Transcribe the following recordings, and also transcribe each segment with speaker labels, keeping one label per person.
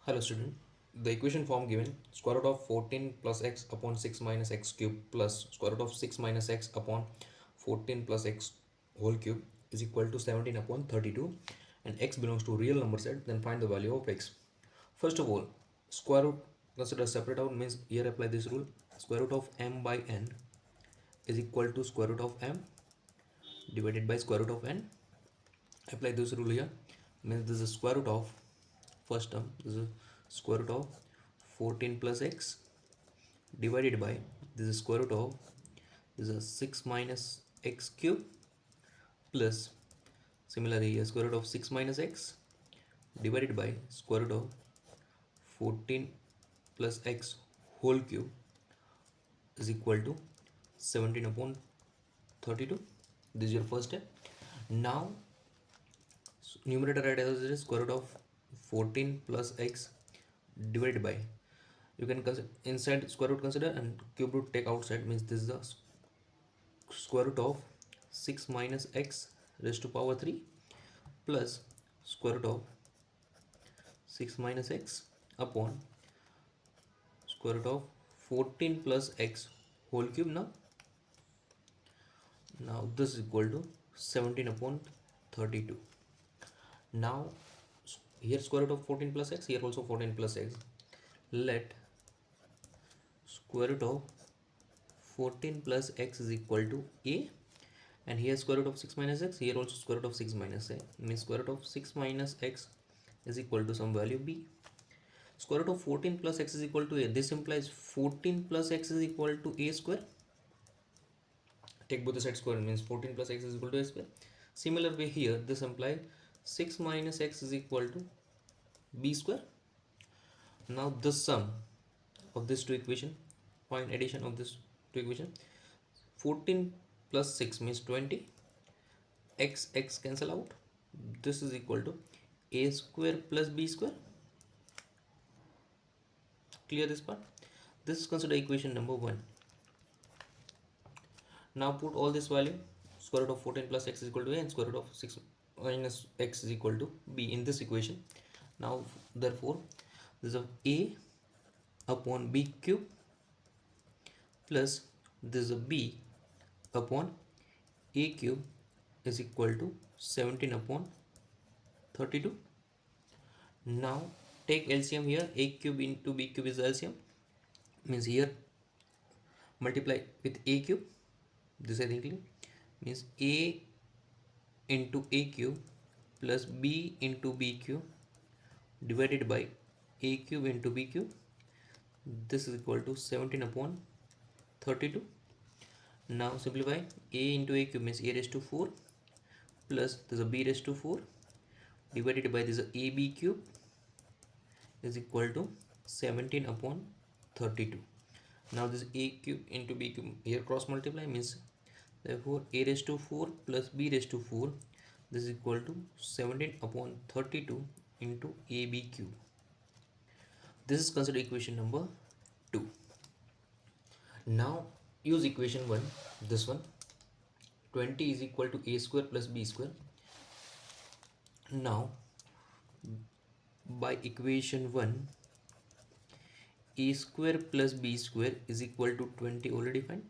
Speaker 1: Hello student, the equation form given square root of 14 plus x upon 6 minus x cube plus square root of 6 minus x upon 14 plus x whole cube is equal to 17 upon 32 and x belongs to real number set, then find the value of x. First of all, square root consider separate out means here apply this rule. Square root of m by n is equal to square root of m divided by square root of n. Apply this rule here means this is square root of first term, this is square root of 14 plus x divided by this is square root of this is 6 minus x cube plus similarly square root of 6 minus x divided by square root of 14 plus x whole cube is equal to 17 upon 32. This is your first step. Now numerator right as it is square root of 14 plus x divided by, you can consider inside square root consider and cube root take outside means this is the square root of 6 minus x raised to power 3 plus square root of 6 minus x upon square root of 14 plus x whole cube. Now this is equal to 17 upon 32. Now here square root of 14 plus x, here also 14 plus x. Let square root of 14 plus x is equal to a, and here square root of 6 minus x, here also square root of 6 minus a, means square root of 6 minus x is equal to some value b. Square root of 14 plus x is equal to a, this implies 14 plus x is equal to a square. Take both the sides square means 14 plus x is equal to a square. Similar way here, this implies 6 minus x is equal to b square. Now the sum of this two equation, find addition of this two equation. 14 plus 6 means 20, x cancel out, this is equal to a square plus b square. Clear this part? This is considered equation number 1. Now put all this value, square root of 14 plus x is equal to a and square root of 6 minus x is equal to b in this equation. Now therefore this is a upon b cube plus this is a b upon a cube is equal to 17 upon 32. Now take LCM here, a cube into b cube is LCM, means here multiply with a cube, this I think means a into a cube plus b into b cube divided by a cube into b cube, this is equal to 17 upon 32. Now simplify, a into a cube means a raised to 4 plus this is a b raised to 4 divided by this ab cube is equal to 17 upon 32. Now this a cube into b cube here cross multiply means therefore a raised to 4 plus b raised to 4, this is equal to 17 upon 32 into ab cube. This is considered equation number 2. Now use equation 1, this one, 20 is equal to a square plus b square. Now by equation 1, a square plus b square is equal to 20 already find.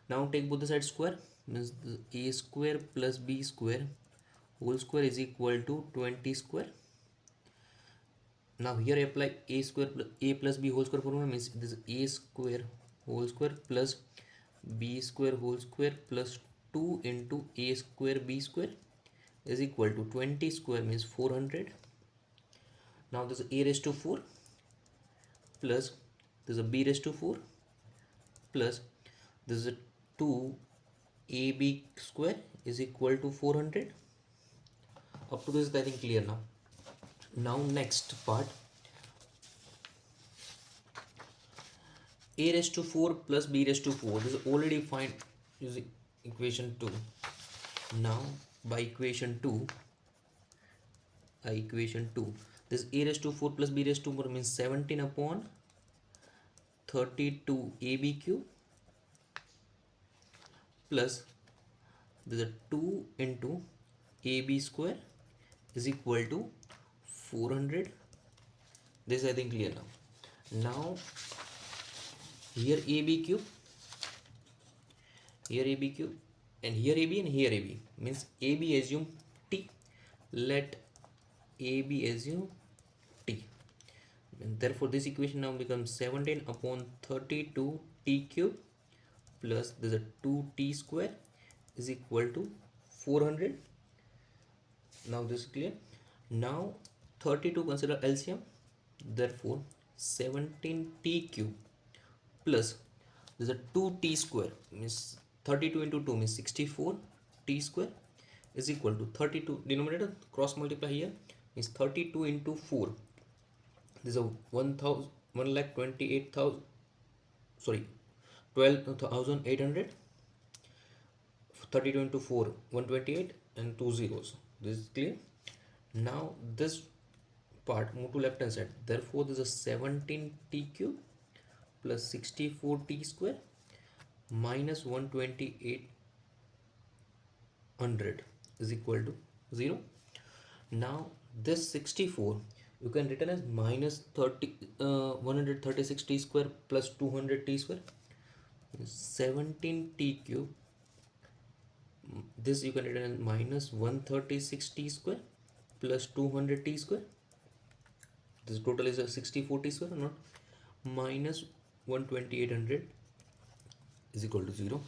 Speaker 1: Now take both the sides square means a square plus b square whole square is equal to 20 square. Now here apply a square plus a plus b whole square formula means this is a square whole square plus b square whole square plus 2 into a square b square is equal to 20 square means 400. Now this is a raised to 4 plus this is a b raised to 4 plus this is a 2 ab square is equal to 400. Up to this I think clear now. Now next part, a raised to 4 plus b raised to 4, this is already find using equation 2. Now by equation 2, this a raised to 4 plus b raised to 4 means 17 upon 32 ab cube plus this is 2 into ab square is equal to 400 This is I think clear now. Now here AB cube, here AB cube, and here AB and here AB, means AB assume T. Let AB assume T. And therefore this equation now becomes 17 upon 32 T cube plus there's a 2T square is equal to 400. Now this is clear. Now 32 consider LCM, therefore 17T cube plus there's a 2T square, means 32 into 2 means 64 T square is equal to 32, denominator cross multiply here, means 32 into 4, this is a 1,28,000, sorry, 12,800. 32 into 4 128 and 2 zeros. This is clear. Now this part move to left hand side, therefore this is a 17T cube plus 64T square minus 12800 is equal to 0. Now this 64 you can written as minus 136T square plus 200T square, 17T cube, this you can write as minus 136T square plus 200T square, this total is a 64T square or not, minus 12800 is equal to 0.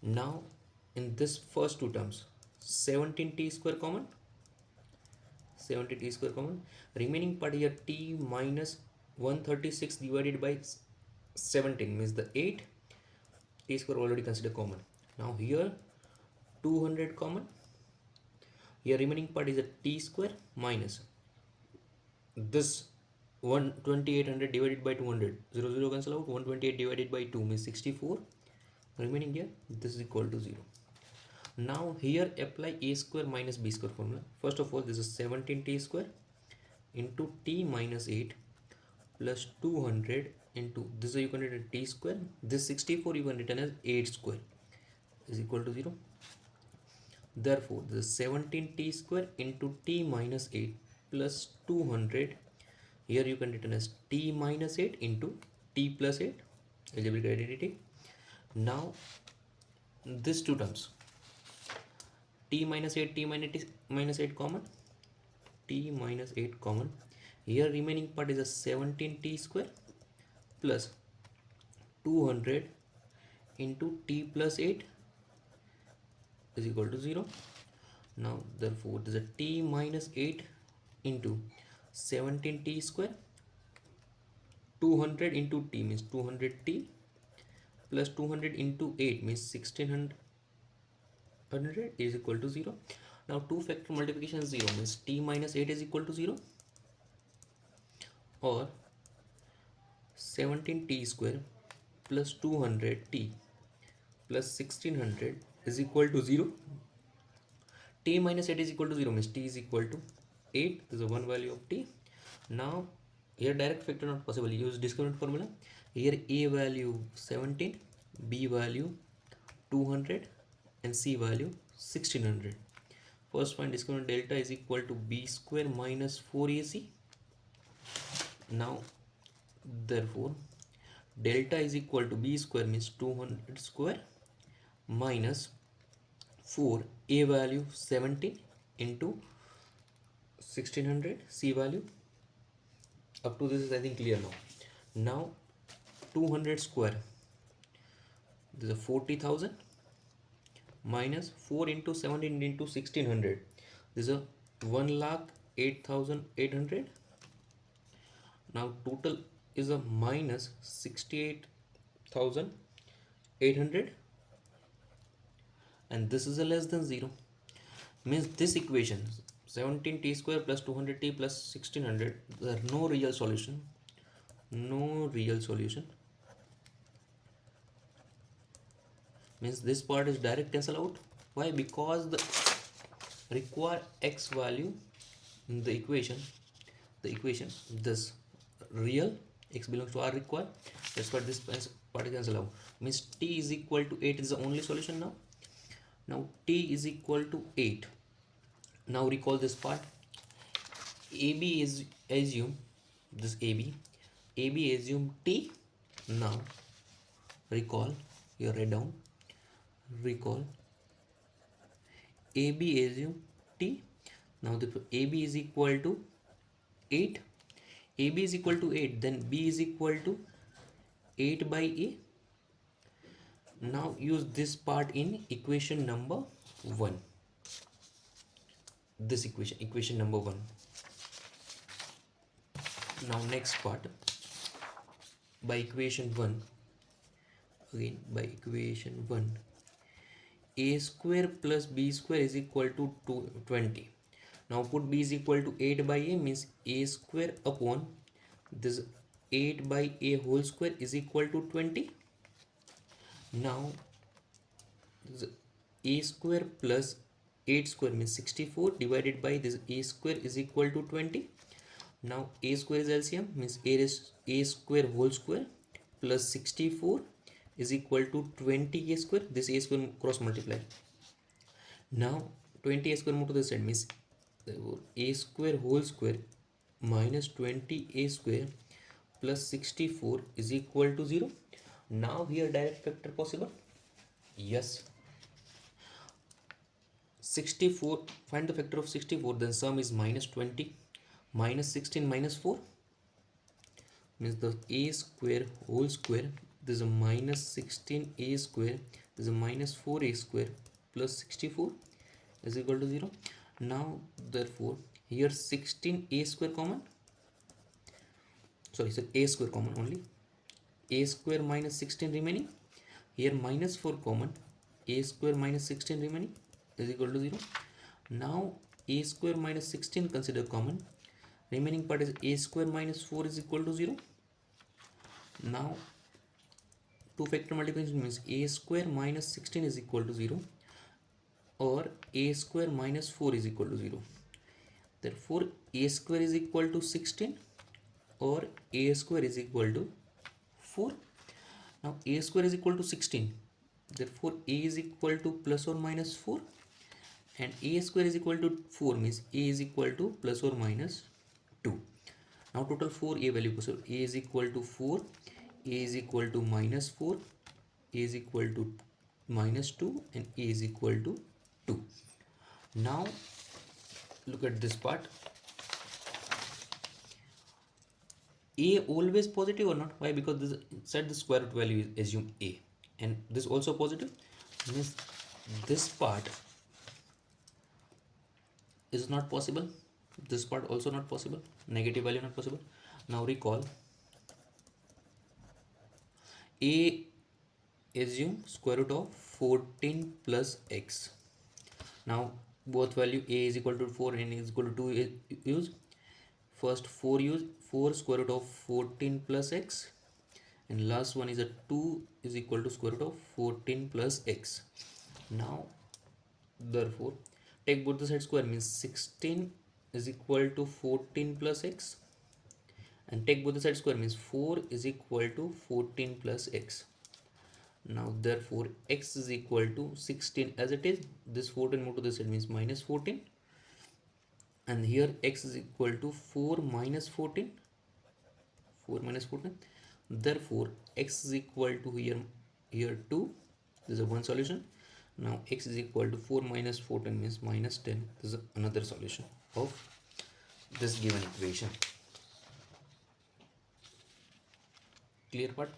Speaker 1: Now in this first two terms 17T square common, 70T square common, remaining part here T minus 136 divided by 17 means the 8 T square already considered common. Now here 200 common, here remaining part is a T square minus this 12800 divided by 200, 0 0 cancel out, 128 divided by 2 means 64, remaining here this is equal to 0. Now here apply a square minus b square formula. First of all this is 17T square into T minus 8 plus 200 into this, you can write T square, this 64 you can written as 8 square is equal to 0. Therefore this is 17T square into T minus 8 plus 200, here you can written as T minus 8 into T plus 8, algebraic identity. Now these two terms T minus 8 minus 8 common, T minus 8 common, here remaining part is a 17T square plus 200 into T plus 8 is equal to 0. Now therefore there is a T minus 8 into 17T square, 200 into T means 200T plus 200 into 8 means 1600 is equal to 0. Now 2 factor multiplication 0 means T minus 8 is equal to 0, or 17T square plus 200T plus 1600 is equal to 0. T minus 8 is equal to 0 means T is equal to 8, this is one value of T. Now here direct factor not possible, use discriminant formula. Here A value 17, B value 200 and C value 1600. First find discriminant delta is equal to B square minus 4AC. Now therefore delta is equal to B square means 200 square minus 4 A value 17 into 1600 C value. Up to this is I think clear now. Now 200 square, this is a 40,000 minus 4 into 17 into 1600, this is a 1,08,800. Now total is a minus 68,800 and this is a less than 0, means this equation 17T square plus 200T plus 1600, there are no real solution, means this part is direct cancel out. Why? Because the required x value in the equation this real x belongs to R required, that's why this part is cancel out, means T is equal to 8 is the only solution. Now T is equal to 8. Now recall this part, AB is assume this AB assume T. Now recall, here write down, recall AB assume T. Now the AB is equal to 8. AB is equal to 8, then B is equal to 8 by A. Now use this part in equation number 1. This equation number 1. Now next part, by equation 1, again by equation 1, A square plus B square is equal to 20. Now put B is equal to 8 by A, means A square upon this 8 by A whole square is equal to 20. Now this A square plus 8 square means 64 divided by this A square is equal to 20. Now A square is LCM, means A square whole square plus 64 is equal to 20 A square. This A square cross multiply. Now 20 A square move to the side, means A square whole square minus 20 A square plus 64 is equal to 0. Now here direct factor possible? Yes. 64, find the factor of 64, then sum is minus 20 minus 16 minus 4, means the A square whole square, this is a minus 16 A square, this is a minus 4 A square plus 64 is equal to 0. Now therefore here 16 A square common, sorry, so A square common only, A square minus 16 remaining, here minus 4 common, A square minus 16 remaining is equal to 0. Now A square minus 16 consider common, remaining part is A square minus 4 is equal to 0. Now 2 factor multiplication means A square minus 16 is equal to 0 or A square minus 4 is equal to 0. Therefore A square is equal to 16 or A square is equal to 4. Now A square is equal to 16, therefore A is equal to plus or minus 4, and A square is equal to 4 means A is equal to plus or minus 2. Now total 4 A value, so A is equal to 4, A is equal to minus 4, A is equal to minus 2, and A is equal to 2. Now look at this part. A always positive or not? Why? Because this set the square root value is assume A, and this also positive, means this part is not possible, this part also not possible, negative value not possible. Now recall, A assume square root of 14 plus x. Now both value A is equal to 4 and A is equal to 2 use. First 4 use 4 square root of 14 plus x, and last one is a 2 is equal to square root of 14 plus x. Now therefore take both the side square, means 16 is equal to 14 plus x, and take both the side square, means 4 is equal to 14 plus x. Now therefore x is equal to 16 as it is, this 14 move to the side means minus 14, and here x is equal to 4 minus 14, 4 minus 14, therefore x is equal to here 2, this is one solution. Now x is equal to 4 minus 14 means minus 10, this is another solution of this given equation. Clear part?